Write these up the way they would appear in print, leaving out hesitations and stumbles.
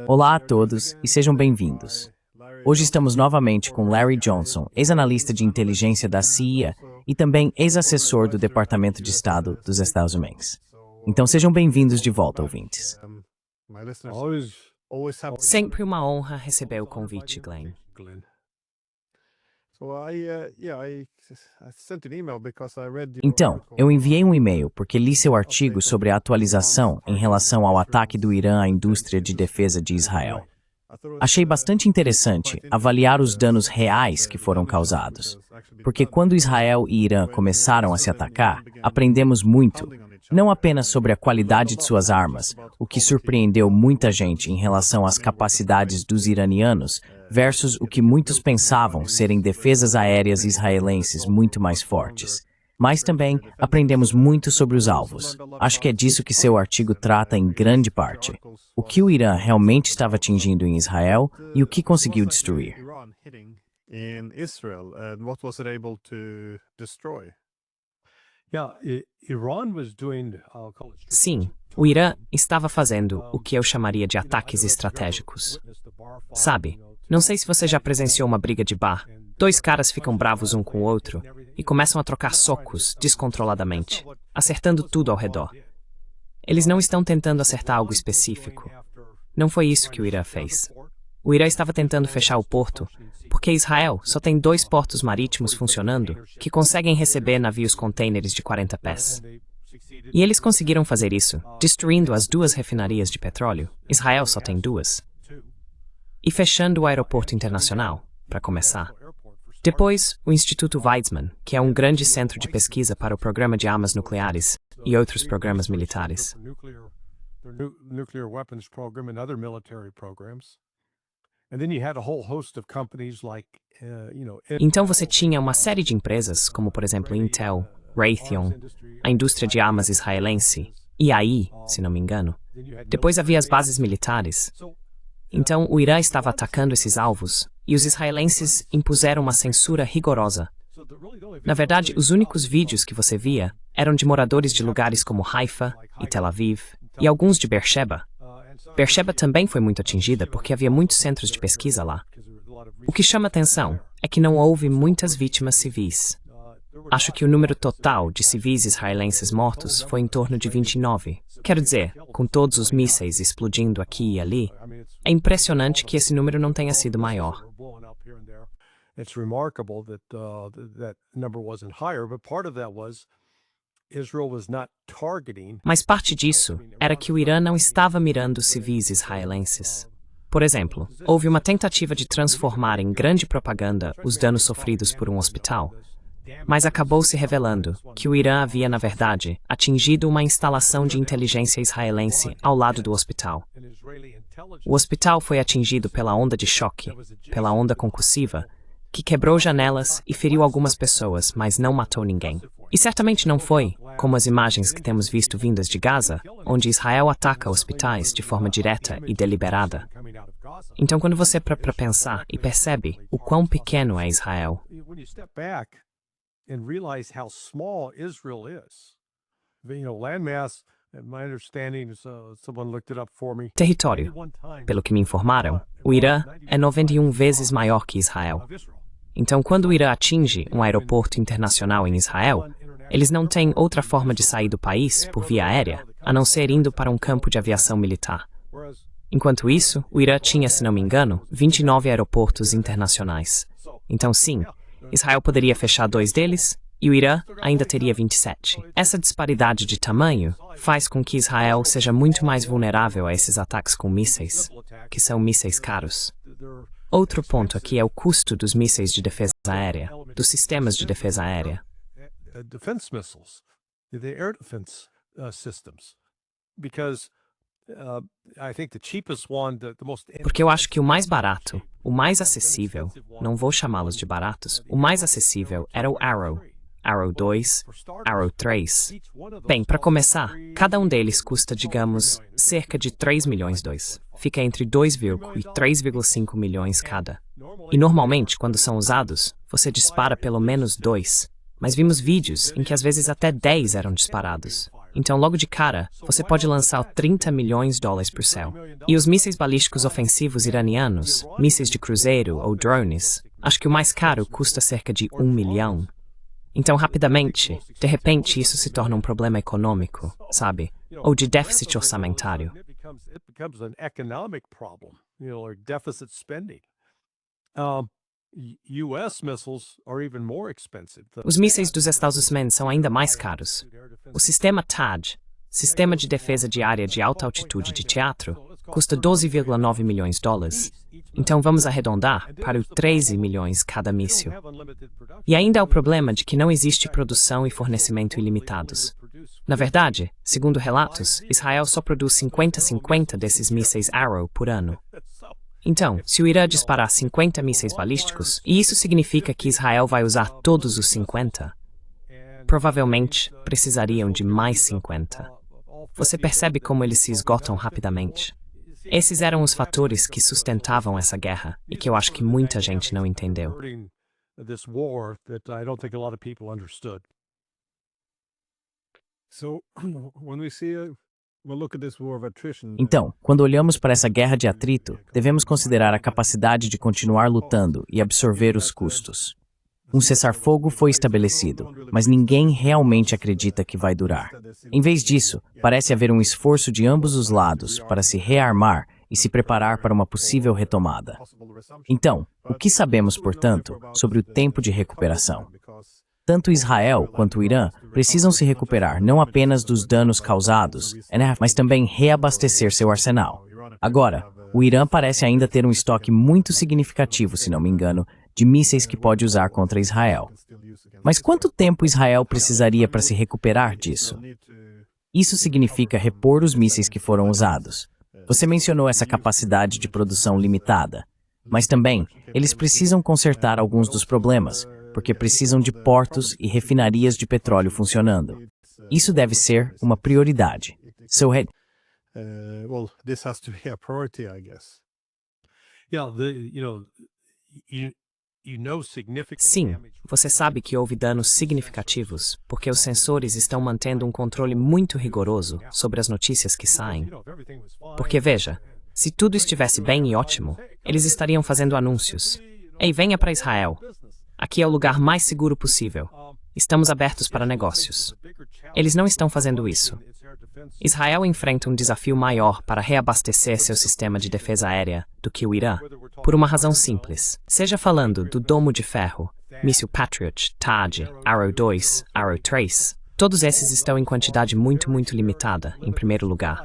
Olá a todos e sejam bem-vindos. Hoje estamos novamente com Larry Johnson, ex-analista de inteligência da CIA e também ex-assessor do Departamento de Estado dos Estados Unidos. Então sejam bem-vindos de volta, ouvintes. Sempre uma honra receber o convite, Glenn. Então, eu enviei um e-mail porque li seu artigo sobre a atualização em relação ao ataque do Irã à indústria de defesa de Israel. Achei bastante interessante avaliar os danos reais que foram causados, porque quando Israel e Irã começaram a se atacar, aprendemos muito, não apenas sobre a qualidade de suas armas, o que surpreendeu muita gente em relação às capacidades dos iranianos versus o que muitos pensavam serem defesas aéreas israelenses muito mais fortes. Mas também aprendemos muito sobre os alvos. Acho que é disso que seu artigo trata em grande parte. O que o Irã realmente estava atingindo em Israel e o que conseguiu destruir. Sim, o Irã estava fazendo o que eu chamaria de ataques estratégicos. Sabe, não sei se você já presenciou uma briga de bar. Dois caras ficam bravos um com o outro e começam a trocar socos descontroladamente, acertando tudo ao redor. Eles não estão tentando acertar algo específico. Não foi isso que o Irã fez. O Irã estava tentando fechar o porto porque Israel só tem 2 portos marítimos funcionando que conseguem receber navios contêineres de 40 pés. E eles conseguiram fazer isso, destruindo as 2 refinarias de petróleo. Israel só tem 2. E fechando o aeroporto internacional, para começar. Depois, o Instituto Weizmann, que é um grande centro de pesquisa para o programa de armas nucleares e outros programas militares. Então você tinha uma série de empresas, como por exemplo Intel, Raytheon, a indústria de armas israelense, IAI, se não me engano. Depois havia as bases militares. Então o Irã estava atacando esses alvos e os israelenses impuseram uma censura rigorosa. Na verdade, os únicos vídeos que você via eram de moradores de lugares como Haifa e Tel Aviv e alguns de Beersheba. Beersheba também foi muito atingida porque havia muitos centros de pesquisa lá. O que chama atenção é que não houve muitas vítimas civis. Acho que o número total de civis israelenses mortos foi em torno de 29. Quero dizer, com todos os mísseis explodindo aqui e ali, é impressionante que esse número não tenha sido maior. Mas parte disso era que o Irã não estava mirando civis israelenses. Por exemplo, houve uma tentativa de transformar em grande propaganda os danos sofridos por um hospital, mas acabou se revelando que o Irã havia, na verdade, atingido uma instalação de inteligência israelense ao lado do hospital. O hospital foi atingido pela onda de choque, pela onda concussiva, que quebrou janelas e feriu algumas pessoas, mas não matou ninguém. E certamente não foi, como as imagens que temos visto vindas de Gaza, onde Israel ataca hospitais de forma direta e deliberada. Então, quando você para pensar e percebe o quão pequeno é Israel, território, pelo que me informaram, o Irã é 91 vezes maior que Israel. Então, quando o Irã atinge um aeroporto internacional em Israel, eles não têm outra forma de sair do país por via aérea, a não ser indo para um campo de aviação militar. Enquanto isso, o Irã tinha, se não me engano, 29 aeroportos internacionais. Então, sim, Israel poderia fechar 2 deles, e o Irã ainda teria 27. Essa disparidade de tamanho faz com que Israel seja muito mais vulnerável a esses ataques com mísseis, que são mísseis caros. Outro ponto aqui é o custo dos mísseis de defesa aérea, dos sistemas de defesa aérea. Porque eu acho que o mais barato, o mais acessível, não vou chamá-los de baratos, o mais acessível era o Arrow. Arrow 2, Arrow 3. Bem, para começar, cada um deles custa, digamos, cerca de 3 milhões dois. Fica entre 2,0 e 3,5 milhões cada. E normalmente, quando são usados, você dispara pelo menos 2. Mas vimos vídeos em que às vezes até 10 eram disparados. Então, logo de cara, você pode lançar 30 milhões de dólares para o céu. E os mísseis balísticos ofensivos iranianos, mísseis de cruzeiro ou drones, acho que o mais caro custa cerca de 1 milhão. Então, rapidamente, de repente, isso se torna um problema econômico, sabe? Ou de déficit orçamentário. Os mísseis dos Estados Unidos são ainda mais caros. O sistema THAAD, Sistema de Defesa de Área de Alta Altitude de Teatro, custa 12,9 milhões de dólares. Então vamos arredondar para os 13 milhões cada míssil. E ainda há o problema de que não existe produção e fornecimento ilimitados. Na verdade, segundo relatos, Israel só produz 50 desses mísseis Arrow por ano. Então, se o Irã disparar 50 mísseis balísticos, e isso significa que Israel vai usar todos os 50, provavelmente precisariam de mais 50. Você percebe como eles se esgotam rapidamente? Esses eram os fatores que sustentavam essa guerra e que eu acho que muita gente não entendeu. Então, quando olhamos para essa guerra de atrito, devemos considerar a capacidade de continuar lutando e absorver os custos. Um cessar-fogo foi estabelecido, mas ninguém realmente acredita que vai durar. Em vez disso, parece haver um esforço de ambos os lados para se rearmar e se preparar para uma possível retomada. Então, o que sabemos, portanto, sobre o tempo de recuperação? Tanto Israel quanto o Irã precisam se recuperar não apenas dos danos causados, mas também reabastecer seu arsenal. Agora, o Irã parece ainda ter um estoque muito significativo, se não me engano, de mísseis que pode usar contra Israel. Mas quanto tempo Israel precisaria para se recuperar disso? Isso significa repor os mísseis que foram usados. Você mencionou essa capacidade de produção limitada, mas também eles precisam consertar alguns dos problemas, porque precisam de portos e refinarias de petróleo funcionando. Isso deve ser uma prioridade. This has to be a priority, I guess. Sim, você sabe que houve danos significativos, porque os sensores estão mantendo um controle muito rigoroso sobre as notícias que saem. Porque veja, se tudo estivesse bem e ótimo, eles estariam fazendo anúncios. Ei, venha para Israel. Aqui é o lugar mais seguro possível. Estamos abertos para negócios. Eles não estão fazendo isso. Israel enfrenta um desafio maior para reabastecer seu sistema de defesa aérea do que o Irã, por uma razão simples. Seja falando do domo de ferro, míssil Patriot, THAAD, Arrow 2, Arrow 3, todos esses estão em quantidade muito limitada, em primeiro lugar.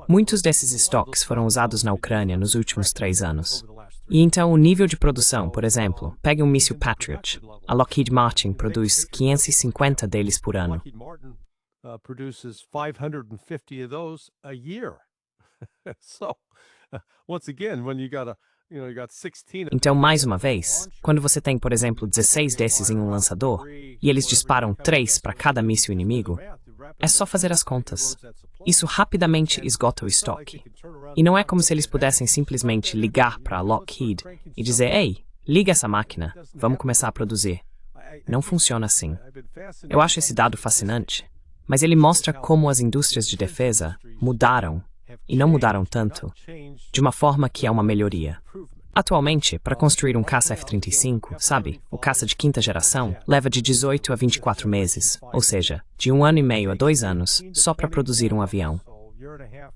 Muitos desses estoques foram usados na Ucrânia nos últimos 3 anos. E então o nível de produção, por exemplo, pegue um míssil Patriot. A Lockheed Martin produz 550 deles por ano. Produces 550 of those a year. So, once again, when you got 16. Então, mais uma vez, quando você tem, por exemplo, 16 desses em um lançador, e eles disparam 3 para cada míssil inimigo, é só fazer as contas. Isso rapidamente esgota o estoque. E não é como se eles pudessem simplesmente ligar para a Lockheed e dizer, ei, liga essa máquina, vamos começar a produzir. Não funciona assim. Eu acho esse dado fascinante. Mas ele mostra como as indústrias de defesa mudaram, e não mudaram tanto, de uma forma que é uma melhoria. Atualmente, para construir um caça F-35, sabe, o caça de 5ª geração, leva de 18 a 24 meses, ou seja, de 1 ano e meio a 2 anos, só para produzir um avião.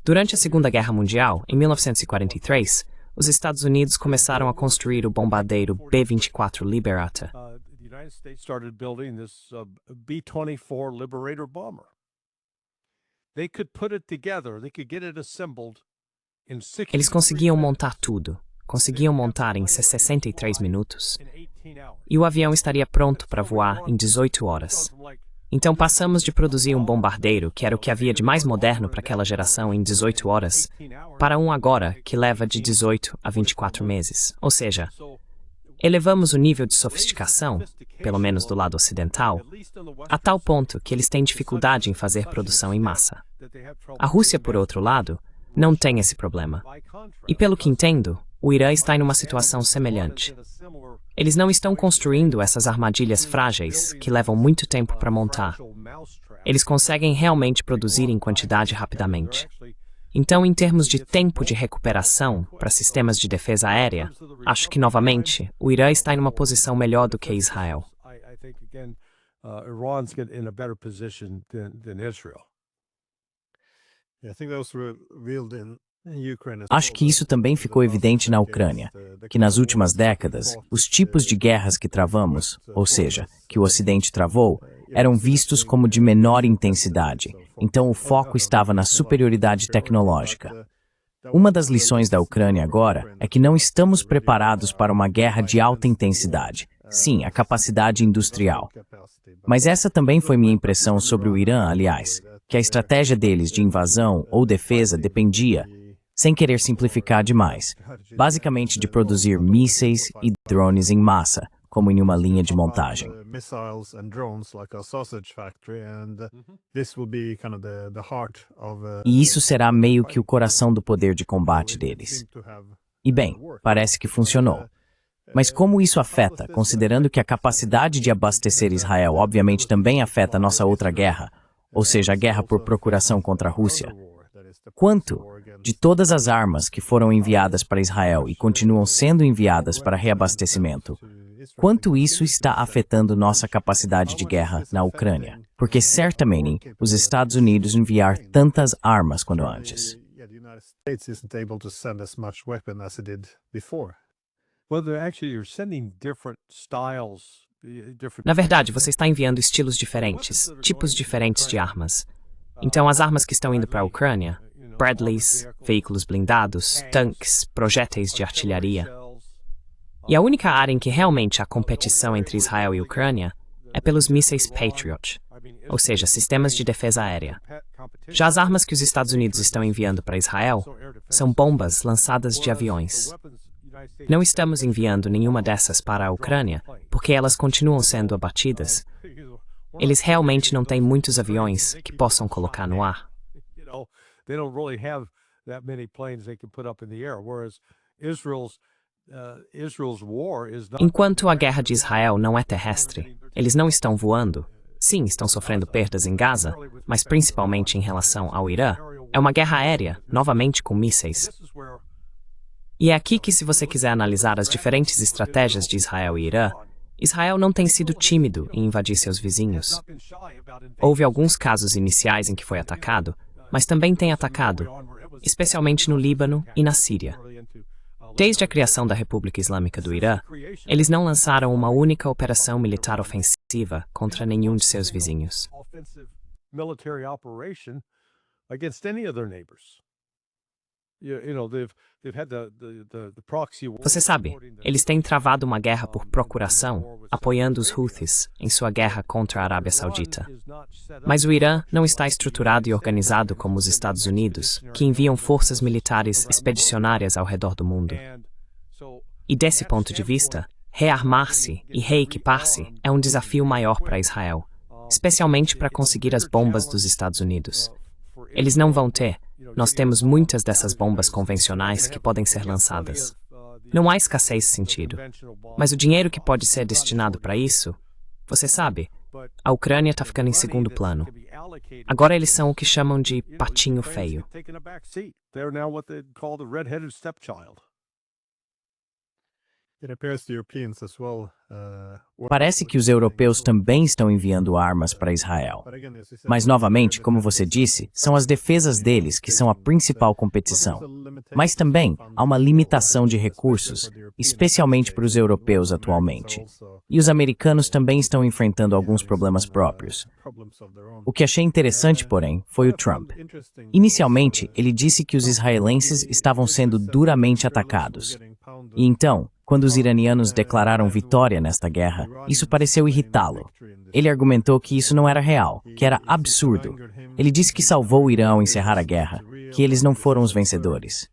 Durante a Segunda Guerra Mundial, em 1943, os Estados Unidos começaram a construir o bombardeiro B-24 Liberator. The United States started building this B-24 Liberator bomber. They could put it together, they could get it assembled in 60. Eles conseguiam montar tudo. Conseguiam montar em 63 minutos. E o avião estaria pronto para voar em 18 horas. Então passamos de produzir um bombardeiro, que era o que havia de mais moderno para aquela geração, em 18 horas, para um agora que leva de 18 a 24 meses. Ou seja, elevamos o nível de sofisticação, pelo menos do lado ocidental, a tal ponto que eles têm dificuldade em fazer produção em massa. A Rússia, por outro lado, não tem esse problema. E pelo que entendo, o Irã está em uma situação semelhante. Eles não estão construindo essas armadilhas frágeis que levam muito tempo para montar. Eles conseguem realmente produzir em quantidade rapidamente. Então, em termos de tempo de recuperação para sistemas de defesa aérea, acho que, novamente, o Irã está em uma posição melhor do que Israel. Iran's in a better position than Israel. Acho que isso também ficou evidente na Ucrânia, que nas últimas décadas, os tipos de guerras que travamos, ou seja, que o Ocidente travou, eram vistos como de menor intensidade, então o foco estava na superioridade tecnológica. Uma das lições da Ucrânia agora é que não estamos preparados para uma guerra de alta intensidade. Sim, a capacidade industrial. Mas essa também foi minha impressão sobre o Irã, aliás, que a estratégia deles de invasão ou defesa dependia, sem querer simplificar demais, basicamente de produzir mísseis e drones em massa, como em uma linha de montagem. E isso será meio que o coração do poder de combate deles. E bem, parece que funcionou. Mas como isso afeta, considerando que a capacidade de abastecer Israel obviamente também afeta nossa outra guerra, ou seja, a guerra por procuração contra a Rússia? Quanto, de todas as armas que foram enviadas para Israel e continuam sendo enviadas para reabastecimento, quanto isso está afetando nossa capacidade de guerra na Ucrânia? Porque certamente os Estados Unidos enviar tantas armas quanto antes. Na verdade, você está enviando estilos diferentes, tipos diferentes de armas. Então, as armas que estão indo para a Ucrânia, Bradleys, veículos blindados, tanques, projéteis de artilharia. E a única área em que realmente há competição entre Israel e Ucrânia é pelos mísseis Patriot, ou seja, sistemas de defesa aérea. Já as armas que os Estados Unidos estão enviando para Israel são bombas lançadas de aviões. Não estamos enviando nenhuma dessas para a Ucrânia porque elas continuam sendo abatidas. Eles realmente não têm muitos aviões que possam colocar no ar. Enquanto a guerra de Israel não é terrestre, eles não estão voando. Sim, estão sofrendo perdas em Gaza, mas principalmente em relação ao Irã, é uma guerra aérea, novamente com mísseis. E é aqui que, se você quiser analisar as diferentes estratégias de Israel e Irã, Israel não tem sido tímido em invadir seus vizinhos. Houve alguns casos iniciais em que foi atacado, mas também tem atacado, especialmente no Líbano e na Síria. Desde a criação da República Islâmica do Irã, eles não lançaram uma única operação militar ofensiva contra nenhum de seus vizinhos. Você sabe, eles têm travado uma guerra por procuração, apoiando os Houthis em sua guerra contra a Arábia Saudita. Mas o Irã não está estruturado e organizado como os Estados Unidos, que enviam forças militares expedicionárias ao redor do mundo. E desse ponto de vista, rearmar-se e reequipar-se é um desafio maior para Israel, especialmente para conseguir as bombas dos Estados Unidos. Eles não vão ter. Nós temos muitas dessas bombas convencionais que podem ser lançadas. Não há escassez de sentido. Mas o dinheiro que pode ser destinado para isso, você sabe, a Ucrânia está ficando em segundo plano. Agora eles são o que chamam de patinho feio. Parece que os europeus também estão enviando armas para Israel. Mas, novamente, como você disse, são as defesas deles que são a principal competição. Mas também há uma limitação de recursos, especialmente para os europeus atualmente. E os americanos também estão enfrentando alguns problemas próprios. O que achei interessante, porém, foi o Trump. Inicialmente, ele disse que os israelenses estavam sendo duramente atacados. E então, quando os iranianos declararam vitória nesta guerra, isso pareceu irritá-lo. Ele argumentou que isso não era real, que era absurdo. Ele disse que salvou o Irã ao encerrar a guerra, que eles não foram os vencedores.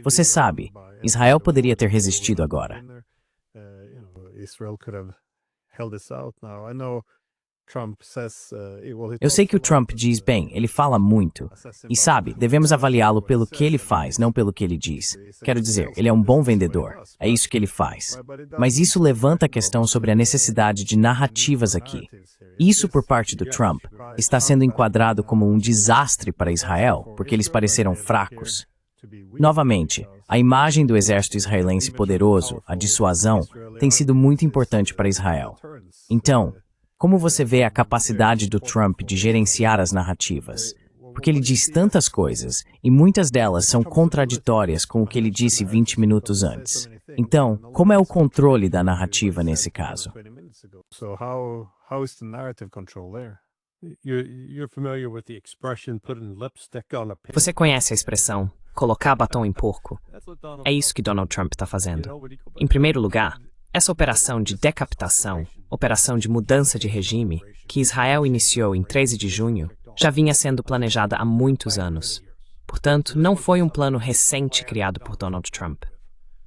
Você sabe, Israel poderia ter resistido agora. Eu sei que o Trump diz bem, ele fala muito. E sabe, devemos avaliá-lo pelo que ele faz, não pelo que ele diz. Quero dizer, ele é um bom vendedor. É isso que ele faz. Mas isso levanta a questão sobre a necessidade de narrativas aqui. Isso, por parte do Trump, está sendo enquadrado como um desastre para Israel, porque eles pareceram fracos. Novamente, a imagem do exército israelense poderoso, a dissuasão, tem sido muito importante para Israel. Então, como você vê a capacidade do Trump de gerenciar as narrativas? Porque ele diz tantas coisas, e muitas delas são contraditórias com o que ele disse 20 minutos antes. Então, como é o controle da narrativa nesse caso? Você conhece a expressão colocar batom em porco? É isso que Donald Trump está fazendo. Em primeiro lugar, essa operação de decapitação, operação de mudança de regime, que Israel iniciou em 13 de junho, já vinha sendo planejada há muitos anos. Portanto, não foi um plano recente criado por Donald Trump.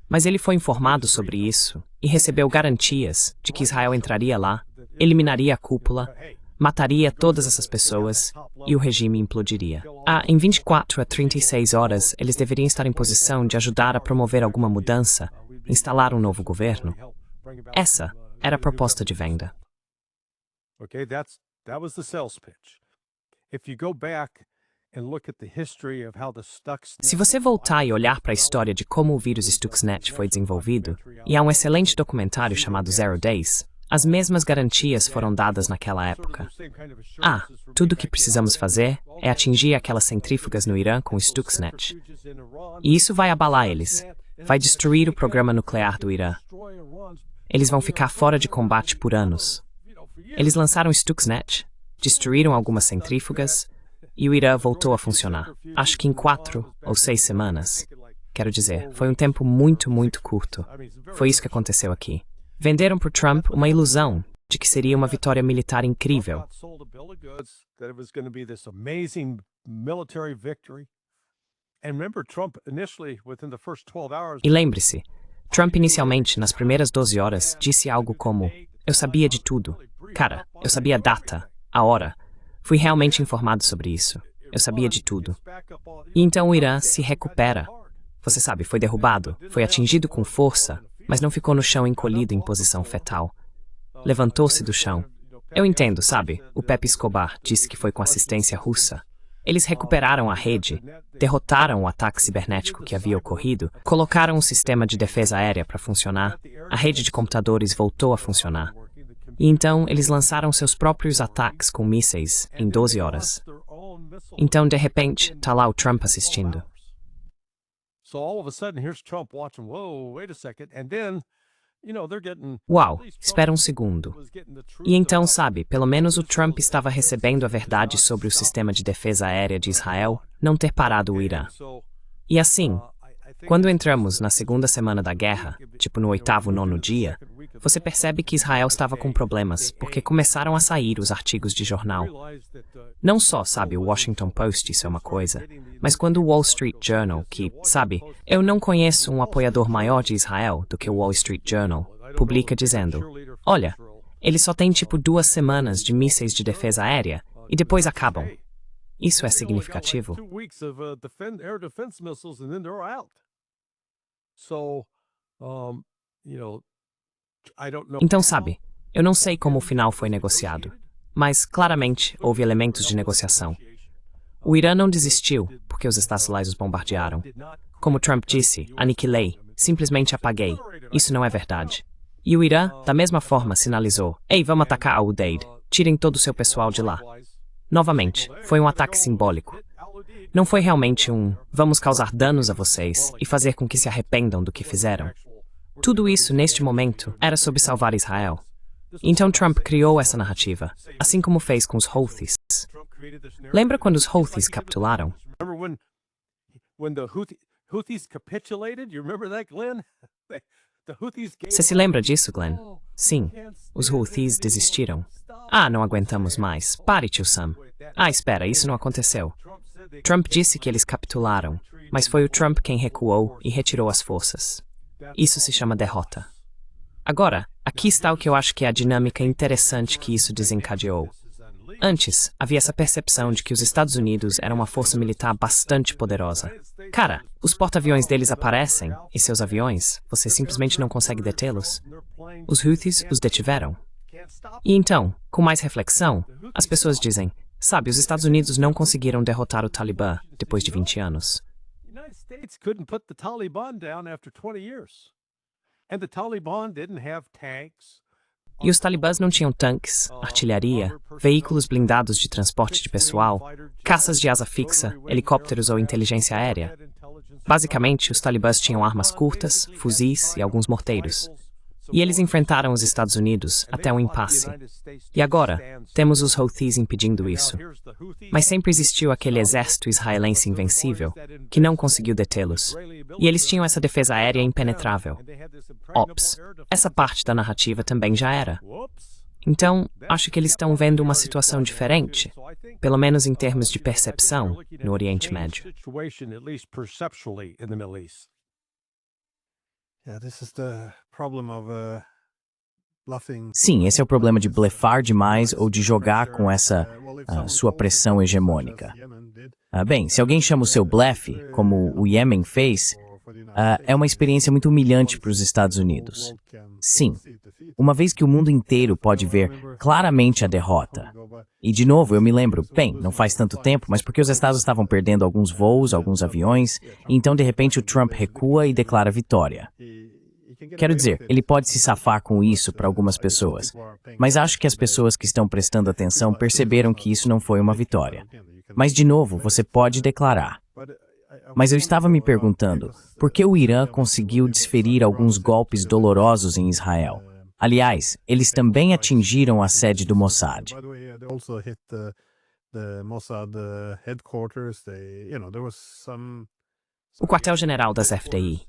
Mas ele foi informado sobre isso e recebeu garantias de que Israel entraria lá, eliminaria a cúpula, mataria todas essas pessoas e o regime implodiria. Em 24 a 36 horas, eles deveriam estar em posição de ajudar a promover alguma mudança, instalar um novo governo. Essa era a proposta de venda. Se você voltar e olhar para a história de como o vírus Stuxnet foi desenvolvido, e há um excelente documentário chamado Zero Days, as mesmas garantias foram dadas naquela época. Tudo o que precisamos fazer é atingir aquelas centrífugas no Irã com o Stuxnet. E isso vai abalar eles. Vai destruir o programa nuclear do Irã. Eles vão ficar fora de combate por anos. Eles lançaram o Stuxnet, destruíram algumas centrífugas, e o Irã voltou a funcionar. Acho que em 4 ou 6 semanas. Quero dizer, foi um tempo muito, muito curto. Foi isso que aconteceu aqui. Venderam para o Trump uma ilusão de que seria uma vitória militar incrível. E lembre-se, Trump inicialmente, nas primeiras 12 horas, disse algo como: eu sabia de tudo. Cara, eu sabia a data, a hora. Fui realmente informado sobre isso. Eu sabia de tudo. E então o Irã se recupera. Você sabe, foi derrubado, foi atingido com força, mas não ficou no chão encolhido em posição fetal. Levantou-se do chão. Eu entendo, sabe? O Pepe Escobar disse que foi com assistência russa. Eles recuperaram a rede, derrotaram o ataque cibernético que havia ocorrido, colocaram um sistema de defesa aérea para funcionar, a rede de computadores voltou a funcionar. E então eles lançaram seus próprios ataques com mísseis em 12 horas. Então, de repente, tá lá o Trump assistindo. Uau, espera um segundo. E então, sabe, pelo menos o Trump estava recebendo a verdade sobre o sistema de defesa aérea de Israel não ter parado o Irã. E assim, quando entramos na segunda semana da guerra, tipo no 8º, 9º dia, você percebe que Israel estava com problemas, porque começaram a sair os artigos de jornal. Não só, sabe, o Washington Post, isso é uma coisa, mas quando o Wall Street Journal, que, sabe, eu não conheço um apoiador maior de Israel do que o Wall Street Journal, publica dizendo: olha, eles só têm tipo 2 semanas de mísseis de defesa aérea e depois acabam. Isso é significativo. Então, sabe, eu não sei como o final foi negociado, mas claramente houve elementos de negociação. O Irã não desistiu porque os Estados Unidos os bombardearam. Como Trump disse, aniquilei, simplesmente apaguei. Isso não é verdade. E o Irã, da mesma forma, sinalizou: ei, vamos atacar a Udeid, tirem todo o seu pessoal de lá. Novamente, foi um ataque simbólico. Não foi realmente um vamos causar danos a vocês e fazer com que se arrependam do que fizeram. Tudo isso, neste momento, era sobre salvar Israel. Então Trump criou essa narrativa, assim como fez com os Houthis. Lembra quando os Houthis capitularam? Você se lembra disso, Glenn? Sim, os Houthis desistiram. Não aguentamos mais. Pare, tio Sam. Espera, isso não aconteceu. Trump disse que eles capitularam, mas foi o Trump quem recuou e retirou as forças. Isso se chama derrota. Agora, aqui está o que eu acho que é a dinâmica interessante que isso desencadeou. Antes, havia essa percepção de que os Estados Unidos eram uma força militar bastante poderosa. Cara, os porta-aviões deles aparecem, e seus aviões, você simplesmente não consegue detê-los. Os Houthis os detiveram. E então, com mais reflexão, as pessoas dizem, sabe, os Estados Unidos não conseguiram derrotar o Talibã depois de 20 anos. United States couldn't put the Taliban down after 20 years. And the Taliban didn't have tanks. E os talibãs não tinham tanques, artilharia, veículos blindados de transporte de pessoal, caças de asa fixa, helicópteros ou inteligência aérea. Basicamente, os talibãs tinham armas curtas, fuzis e alguns morteiros. E eles enfrentaram os Estados Unidos até um impasse. E agora, temos os Houthis impedindo isso. Mas sempre existiu aquele exército israelense invencível, que não conseguiu detê-los. E eles tinham essa defesa aérea impenetrável. Ops, essa parte da narrativa também já era. Então, acho que eles estão vendo uma situação diferente, pelo menos em termos de percepção, no Oriente Médio. Sim, esse é o problema de blefar demais ou de jogar com essa sua pressão hegemônica. Bem, se alguém chama o seu blefe, como o Iêmen fez, é uma experiência muito humilhante para os Estados Unidos. Sim, uma vez que o mundo inteiro pode ver claramente a derrota. E, de novo, eu me lembro, bem, não faz tanto tempo, mas porque os Estados estavam perdendo alguns voos, alguns aviões, e então, de repente, o Trump recua e declara vitória. Quero dizer, ele pode se safar com isso para algumas pessoas, mas acho que as pessoas que estão prestando atenção perceberam que isso não foi uma vitória. Mas, de novo, você pode declarar. Mas eu estava me perguntando, por que o Irã conseguiu desferir alguns golpes dolorosos em Israel? Aliás, eles também atingiram a sede do Mossad. O quartel-general das FDI.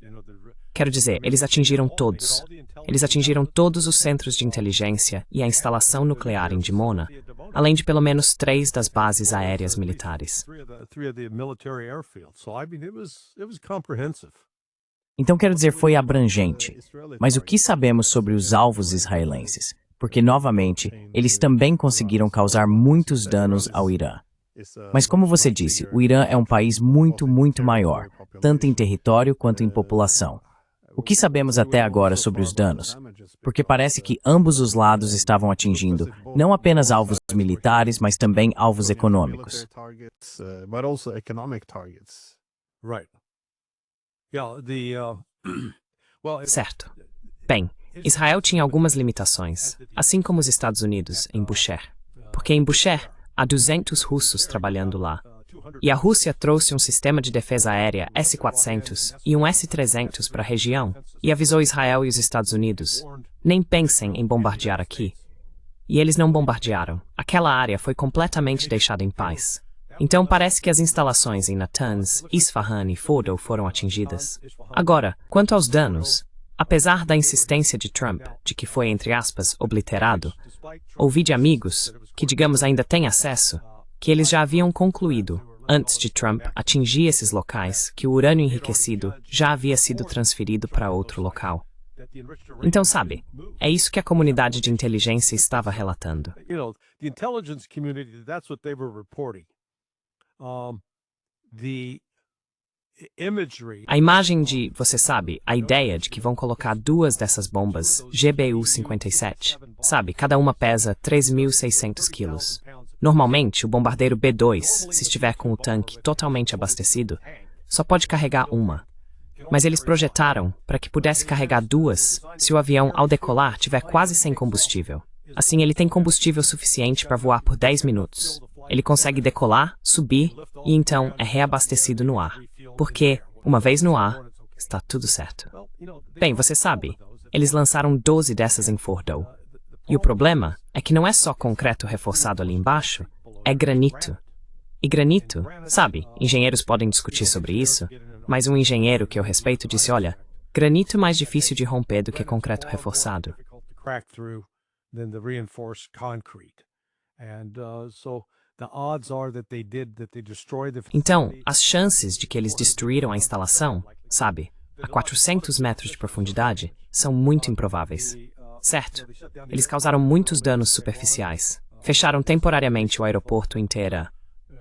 Quero dizer, eles atingiram todos. Eles atingiram todos os centros de inteligência e a instalação nuclear em Dimona, além de pelo menos 3 das bases aéreas militares. Então, quero dizer, foi abrangente. Mas o que sabemos sobre os alvos israelenses? Porque, novamente, eles também conseguiram causar muitos danos ao Irã. Mas como você disse, o Irã é um país muito, muito maior, tanto em território quanto em população. O que sabemos até agora sobre os danos? Porque parece que ambos os lados estavam atingindo não apenas alvos militares, mas também alvos econômicos. Certo. Bem, Israel tinha algumas limitações, assim como os Estados Unidos, em Bushehr. Porque em Bushehr, há 200 russos trabalhando lá. E a Rússia trouxe um sistema de defesa aérea S-400 e um S-300 para a região e avisou Israel e os Estados Unidos, nem pensem em bombardear aqui. E eles não bombardearam. Aquela área foi completamente deixada em paz. Então parece que as instalações em Natanz, Isfahan e Fordo foram atingidas. Agora, quanto aos danos, apesar da insistência de Trump de que foi, entre aspas, obliterado, ouvi de amigos, que digamos ainda têm acesso, que eles já haviam concluído, antes de Trump atingir esses locais, que o urânio enriquecido já havia sido transferido para outro local. Então, sabe, é isso que a comunidade de inteligência estava relatando. A imagem de, você sabe, a ideia de que vão colocar 2 dessas bombas GBU-57, sabe, cada uma pesa 3.600 quilos. Normalmente, o bombardeiro B-2, se estiver com o tanque totalmente abastecido, só pode carregar uma. Mas eles projetaram para que pudesse carregar 2 se o avião, ao decolar, tiver quase sem combustível. Assim, ele tem combustível suficiente para voar por 10 minutos. Ele consegue decolar, subir e então é reabastecido no ar. Porque, uma vez no ar, está tudo certo. Bem, você sabe, eles lançaram 12 dessas em Fordo. E o problema é que não é só concreto reforçado ali embaixo, é granito. E granito, sabe, engenheiros podem discutir sobre isso, mas um engenheiro que eu respeito disse, olha, granito é mais difícil de romper do que concreto reforçado. Então, as chances de que eles destruíram a instalação, sabe, a 400 metros de profundidade, são muito improváveis. certo? Eles causaram muitos danos superficiais. Fecharam temporariamente o aeroporto em Teherã.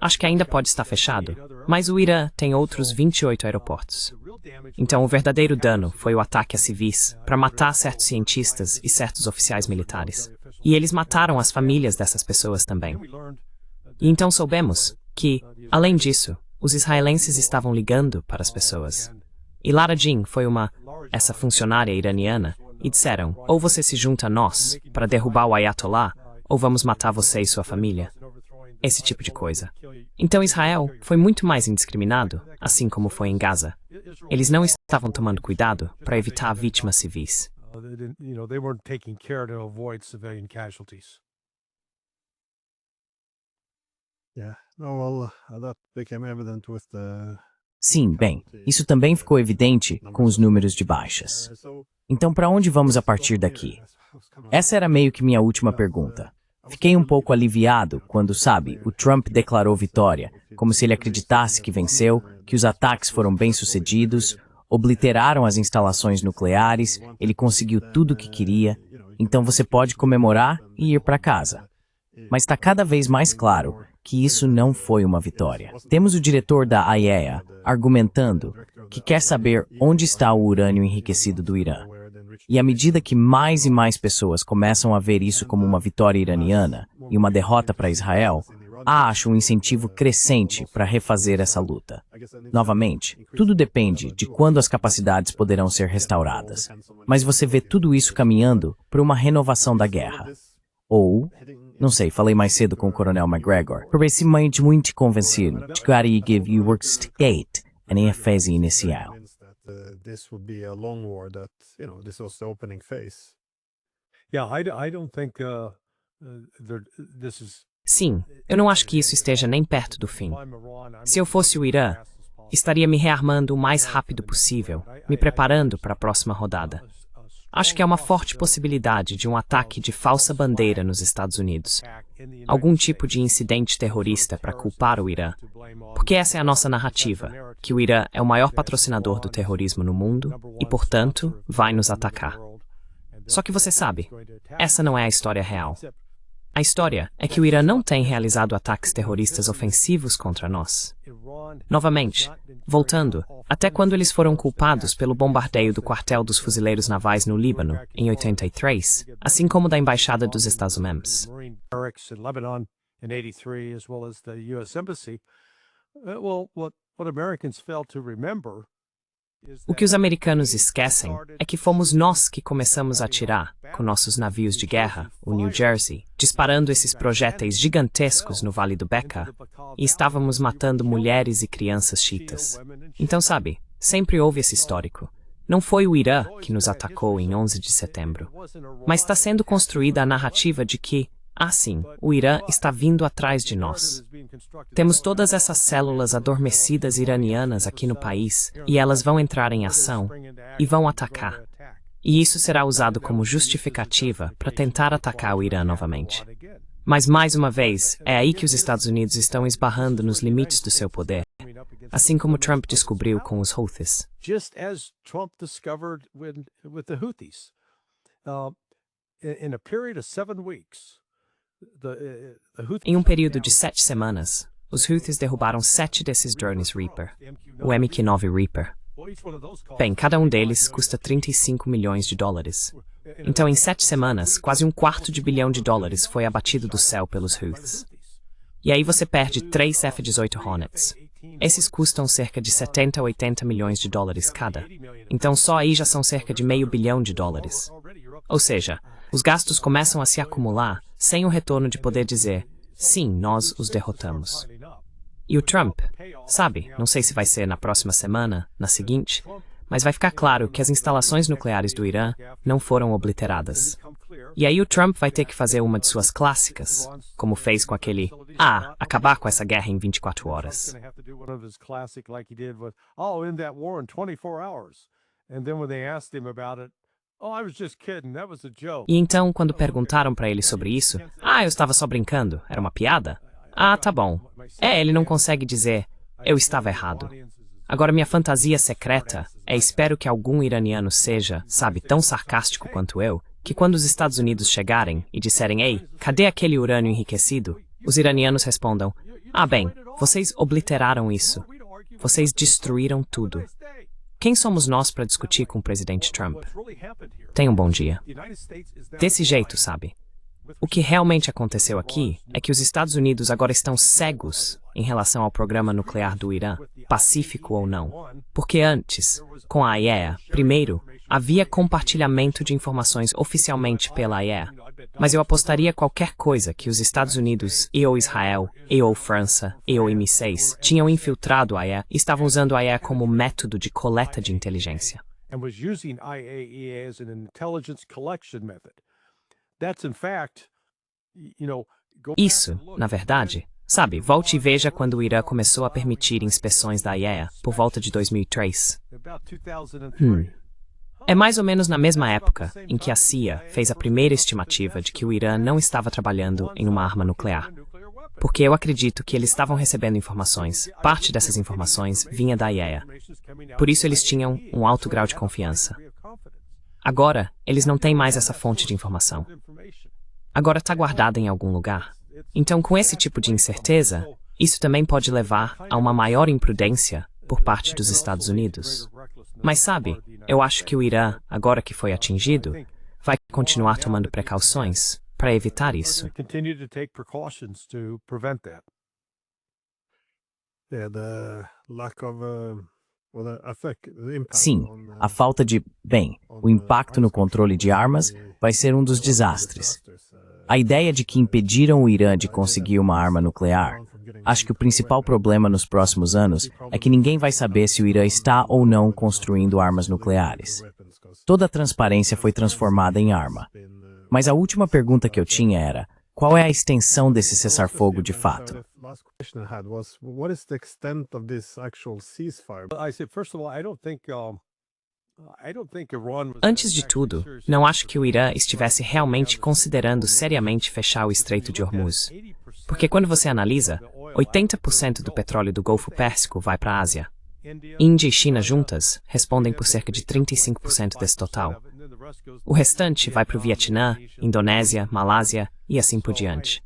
Acho que ainda pode estar fechado, mas o Irã tem outros 28 aeroportos. Então, o verdadeiro dano foi o ataque a civis para matar certos cientistas e certos oficiais militares. E eles mataram as famílias dessas pessoas também. E então soubemos que, além disso, os israelenses estavam ligando para as pessoas. E Lara Jean foi essa funcionária iraniana, e disseram, ou você se junta a nós para derrubar o Ayatollah, ou vamos matar você e sua família. Esse tipo de coisa. Então Israel foi muito mais indiscriminado, assim como foi em Gaza. Eles não estavam tomando cuidado para evitar vítimas civis. They weren't taking care to avoid civilian casualties. Sim, bem, isso também ficou evidente com os números de baixas. Então, para onde vamos a partir daqui? Essa era meio que minha última pergunta. Fiquei um pouco aliviado quando, sabe, o Trump declarou vitória, como se ele acreditasse que venceu, que os ataques foram bem-sucedidos, obliteraram as instalações nucleares, ele conseguiu tudo o que queria, então você pode comemorar e ir para casa. Mas está cada vez mais claro que isso não foi uma vitória. Temos o diretor da IAEA argumentando que quer saber onde está o urânio enriquecido do Irã. E à medida que mais e mais pessoas começam a ver isso como uma vitória iraniana e uma derrota para Israel, acho um incentivo crescente para refazer essa luta. Novamente, tudo depende de quando as capacidades poderão ser restauradas. Mas você vê tudo isso caminhando para uma renovação da guerra. Ou, não sei, falei mais cedo com o Coronel McGregor. Parece muito convencido de que iria give you work state em fase inicial. This would be a long war that, this was the opening phase. Yeah, I don't think this is. Sim, eu não acho que isso esteja nem perto do fim. Se eu fosse o Irã, estaria me rearmando o mais rápido possível, me preparando para a próxima rodada. Acho que há uma forte possibilidade de um ataque de falsa bandeira nos Estados Unidos. Algum tipo de incidente terrorista para culpar o Irã. Porque essa é a nossa narrativa, que o Irã é o maior patrocinador do terrorismo no mundo e, portanto, vai nos atacar. Só que você sabe, essa não é a história real. A história é que o Irã não tem realizado ataques terroristas ofensivos contra nós. Novamente, voltando, até quando eles foram culpados pelo bombardeio do quartel dos fuzileiros navais no Líbano, em 83, assim como da Embaixada dos Estados Unidos. O que os americanos esquecem é que fomos nós que começamos a atirar, com nossos navios de guerra, o New Jersey, disparando esses projéteis gigantescos no Vale do Bekaa, e estávamos matando mulheres e crianças xiitas. Então, sabe, sempre houve esse histórico. Não foi o Irã que nos atacou em 11 de setembro, mas está sendo construída a narrativa de que, sim, o Irã está vindo atrás de nós. Temos todas essas células adormecidas iranianas aqui no país e elas vão entrar em ação e vão atacar. E isso será usado como justificativa para tentar atacar o Irã novamente. Mas, mais uma vez, é aí que os Estados Unidos estão esbarrando nos limites do seu poder, assim como Trump descobriu com os Houthis. Just as Trump discovered with the Houthis. In a period of 7 weeks, em um período de 7 semanas, os Houthis derrubaram 7 desses drones Reaper, o MQ-9 Reaper. Bem, cada um deles custa 35 milhões de dólares. Então, em 7 semanas, quase $250 bilhão foi abatido do céu pelos Houthis. E aí você perde 3 F-18 Hornets. Esses custam cerca de 70 a 80 milhões de dólares cada. Então, só aí já são cerca de $500 milhão. Ou seja, os gastos começam a se acumular sem o retorno de poder dizer, sim, nós os derrotamos. E o Trump, sabe, não sei se vai ser na próxima semana, na seguinte, mas vai ficar claro que as instalações nucleares do Irã não foram obliteradas. E aí o Trump vai ter que fazer uma de suas clássicas, como fez com aquele, acabar com essa guerra em 24 horas. E então, quando perguntaram para ele sobre isso, eu estava só brincando, era uma piada? Tá bom. Ele não consegue dizer, eu estava errado. Agora, minha fantasia secreta espero que algum iraniano seja, sabe, tão sarcástico quanto eu, que quando os Estados Unidos chegarem e disserem, ei, cadê aquele urânio enriquecido? Os iranianos respondam, bem, vocês obliteraram isso. Vocês destruíram tudo. Quem somos nós para discutir com o presidente Trump? Tenha um bom dia. Desse jeito, sabe? O que realmente aconteceu aqui é que os Estados Unidos agora estão cegos em relação ao programa nuclear do Irã, pacífico ou não. Porque antes, com a IAEA, primeiro, havia compartilhamento de informações oficialmente pela IAEA. Mas eu apostaria qualquer coisa que os Estados Unidos, e ou Israel, e ou França, e ou M6, tinham infiltrado a IAEA e estavam usando a IAEA como método de coleta de inteligência. Isso, na verdade, sabe, volte e veja quando o Irã começou a permitir inspeções da IAEA, por volta de 2003. É mais ou menos na mesma época em que a CIA fez a primeira estimativa de que o Irã não estava trabalhando em uma arma nuclear. Porque eu acredito que eles estavam recebendo informações, parte dessas informações vinha da IAEA. Por isso eles tinham um alto grau de confiança. Agora, eles não têm mais essa fonte de informação. Agora está guardada em algum lugar. Então, com esse tipo de incerteza, isso também pode levar a uma maior imprudência por parte dos Estados Unidos. Mas sabe, eu acho que o Irã, agora que foi atingido, vai continuar tomando precauções para evitar isso. Sim, a falta de, o impacto no controle de armas vai ser um dos desastres. A ideia de que impediram o Irã de conseguir uma arma nuclear, acho que o principal problema nos próximos anos é que ninguém vai saber se o Irã está ou não construindo armas nucleares. Toda a transparência foi transformada em arma. Mas a última pergunta que eu tinha era, qual é a extensão desse cessar-fogo de fato? Antes de tudo, não acho que o Irã estivesse realmente considerando seriamente fechar o Estreito de Hormuz. Porque quando você analisa, 80% do petróleo do Golfo Pérsico vai para a Ásia. Índia e China juntas respondem por cerca de 35% desse total. O restante vai para o Vietnã, Indonésia, Malásia e assim por diante.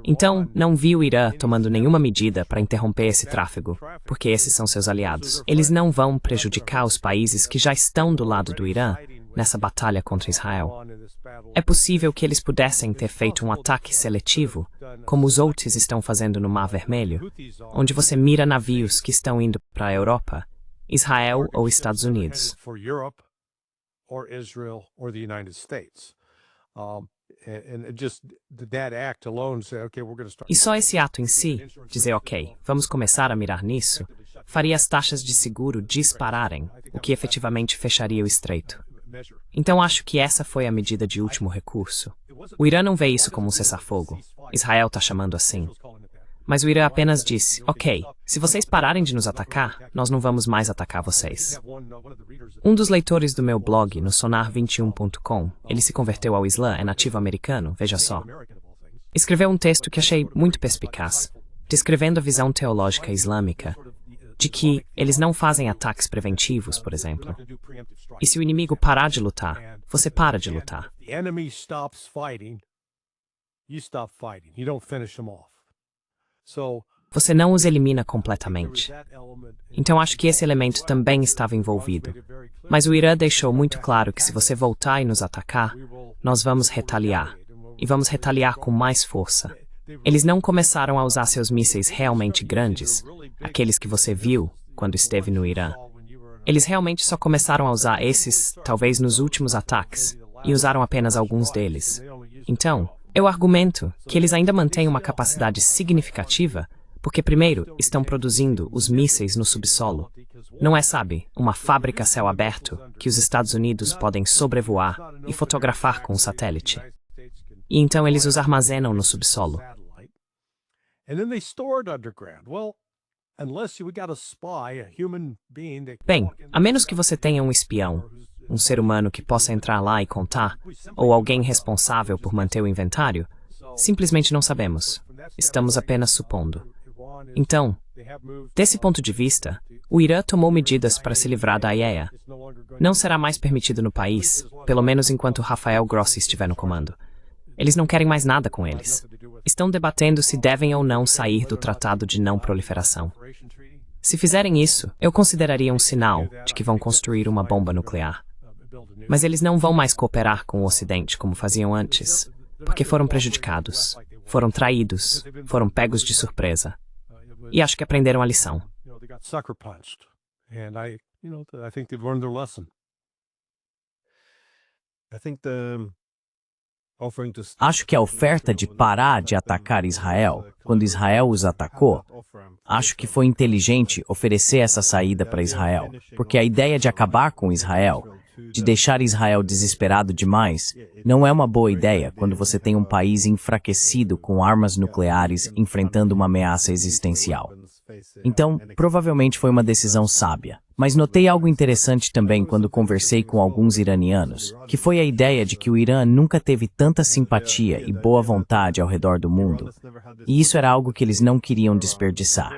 Então, não vi o Irã tomando nenhuma medida para interromper esse tráfego, porque esses são seus aliados. Eles não vão prejudicar os países que já estão do lado do Irã nessa batalha contra Israel. É possível que eles pudessem ter feito um ataque seletivo, como os Houthis estão fazendo no Mar Vermelho, onde você mira navios que estão indo para a Europa, Israel ou Estados Unidos. E só esse ato em si, dizer ok, vamos começar a mirar nisso, faria as taxas de seguro dispararem, o que efetivamente fecharia o estreito. Então acho que essa foi a medida de último recurso. O Irã não vê isso como um cessar-fogo. Israel está chamando assim. Mas o Irã apenas disse, ok, se vocês pararem de nos atacar, nós não vamos mais atacar vocês. Um dos leitores do meu blog, no sonar21.com, ele se converteu ao Islã, é nativo americano, veja só. Escreveu um texto que achei muito perspicaz, descrevendo a visão teológica islâmica, de que eles não fazem ataques preventivos, por exemplo. E se o inimigo parar de lutar, você para de lutar. Você não os elimina completamente. Então acho que esse elemento também estava envolvido. Mas o Irã deixou muito claro que se você voltar e nos atacar, nós vamos retaliar. E vamos retaliar com mais força. Eles não começaram a usar seus mísseis realmente grandes, aqueles que você viu quando esteve no Irã. Eles realmente só começaram a usar esses, talvez nos últimos ataques, e usaram apenas alguns deles. Então, eu argumento que eles ainda mantêm uma capacidade significativa, porque primeiro estão produzindo os mísseis no subsolo. Não é, sabe, uma fábrica a céu aberto que os Estados Unidos podem sobrevoar e fotografar com um satélite. E então eles os armazenam no subsolo. Bem, a menos que você tenha um espião, um ser humano que possa entrar lá e contar, ou alguém responsável por manter o inventário, simplesmente não sabemos. Estamos apenas supondo. Então, desse ponto de vista, o Irã tomou medidas para se livrar da IAEA. não será mais permitido no país, pelo menos enquanto Rafael Grossi estiver no comando. Eles não querem mais nada com eles. Estão debatendo se devem ou não sair do Tratado de Não Proliferação. Se fizerem isso, eu consideraria um sinal de que vão construir uma bomba nuclear. Mas eles não vão mais cooperar com o Ocidente como faziam antes, porque foram prejudicados, foram traídos, foram pegos de surpresa. E acho que aprenderam a lição. Acho que a oferta de parar de atacar Israel, quando Israel os atacou, acho que foi inteligente oferecer essa saída para Israel, porque a ideia de acabar com Israel, de deixar Israel desesperado demais, não é uma boa ideia quando você tem um país enfraquecido com armas nucleares enfrentando uma ameaça existencial. Então, provavelmente foi uma decisão sábia. Mas notei algo interessante também quando conversei com alguns iranianos, que foi a ideia de que o Irã nunca teve tanta simpatia e boa vontade ao redor do mundo, e isso era algo que eles não queriam desperdiçar.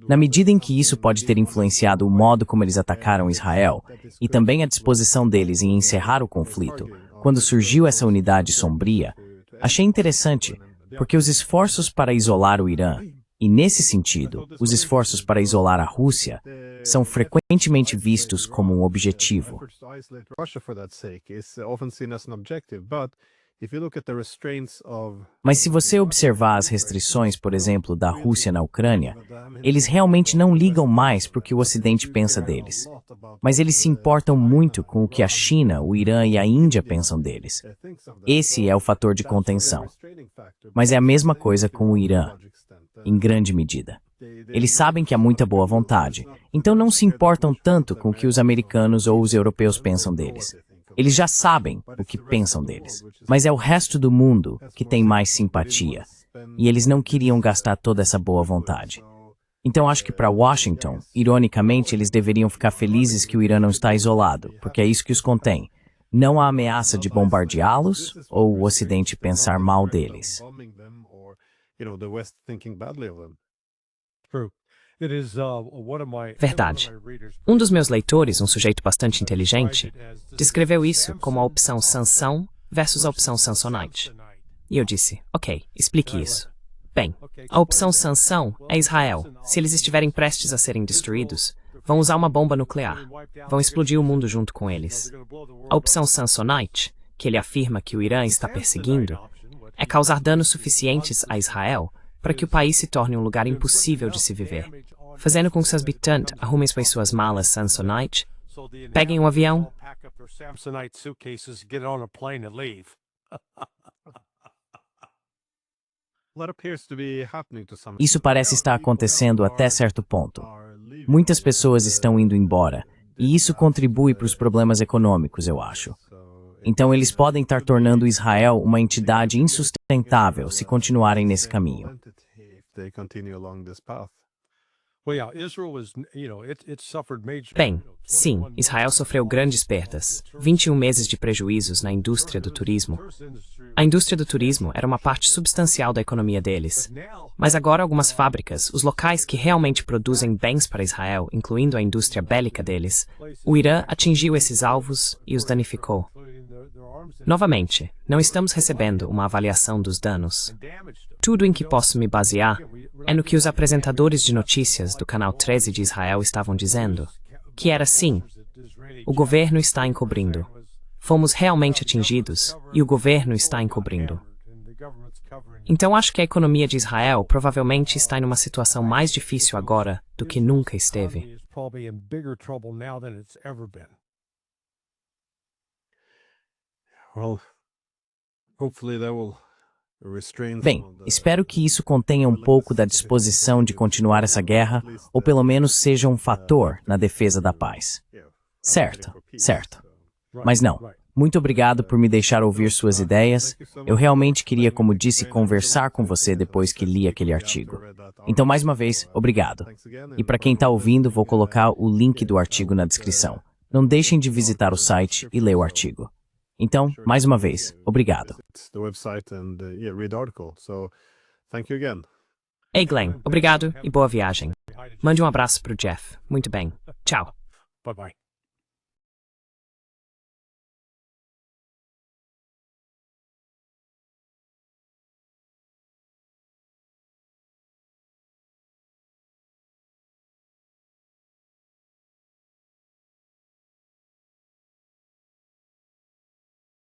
Na medida em que isso pode ter influenciado o modo como eles atacaram Israel, e também a disposição deles em encerrar o conflito, quando surgiu essa unidade sombria, achei interessante, porque os esforços para isolar o Irã, e nesse sentido, os esforços para isolar a Rússia, são frequentemente vistos como um objetivo. Mas se você observar as restrições, por exemplo, da Rússia na Ucrânia, eles realmente não ligam mais para o que o Ocidente pensa deles. Mas eles se importam muito com o que a China, o Irã e a Índia pensam deles. Esse é o fator de contenção. Mas é a mesma coisa com o Irã, em grande medida. Eles sabem que há muita boa vontade, então não se importam tanto com o que os americanos ou os europeus pensam deles. Eles já sabem o que pensam deles, mas é o resto do mundo que tem mais simpatia, e eles não queriam gastar toda essa boa vontade. Então acho que para Washington, ironicamente, eles deveriam ficar felizes que o Irã não está isolado, porque é isso que os contém. Não há ameaça de bombardeá-los ou o Ocidente pensar mal deles. Verdade. Um dos meus leitores, um sujeito bastante inteligente, descreveu isso como a opção Sansão versus a opção Samsonite. E eu disse, ok, explique isso. Bem, a opção Sansão é Israel. Se eles estiverem prestes a serem destruídos, vão usar uma bomba nuclear. Vão explodir o mundo junto com eles. A opção Samsonite, que ele afirma que o Irã está perseguindo, é causar danos suficientes a Israel para que o país se torne um lugar impossível de se viver, fazendo com que seus habitantes arrumem suas malas Samsonite, peguem um avião. Isso parece estar acontecendo até certo ponto. Muitas pessoas estão indo embora, e isso contribui para os problemas econômicos, eu acho. Então eles podem estar tornando Israel uma entidade insustentável se continuarem nesse caminho. Bem, sim, Israel sofreu grandes perdas, 21 meses de prejuízos na indústria do turismo. A indústria do turismo era uma parte substancial da economia deles. Mas agora algumas fábricas, os locais que realmente produzem bens para Israel, incluindo a indústria bélica deles, o Irã atingiu esses alvos e os danificou. Novamente, não estamos recebendo uma avaliação dos danos. Tudo em que posso me basear é no que os apresentadores de notícias do Canal 13 de Israel estavam dizendo, que era sim, o governo está encobrindo. Fomos realmente atingidos e o governo está encobrindo. Então acho que a economia de Israel provavelmente está em uma situação mais difícil agora do que nunca esteve. Bem, espero que isso contenha um pouco da disposição de continuar essa guerra, ou pelo menos seja um fator na defesa da paz. Certo, certo. Mas não. Muito obrigado por me deixar ouvir suas ideias. Eu realmente queria, como disse, conversar com você depois que li aquele artigo. Então, mais uma vez, obrigado. E para quem está ouvindo, vou colocar o link do artigo na descrição. Não deixem de visitar o site e ler o artigo. Então, mais uma vez, obrigado. Ei, Glenn, obrigado e boa viagem. Mande um abraço para o Jeff. Muito bem. Tchau. Bye-bye.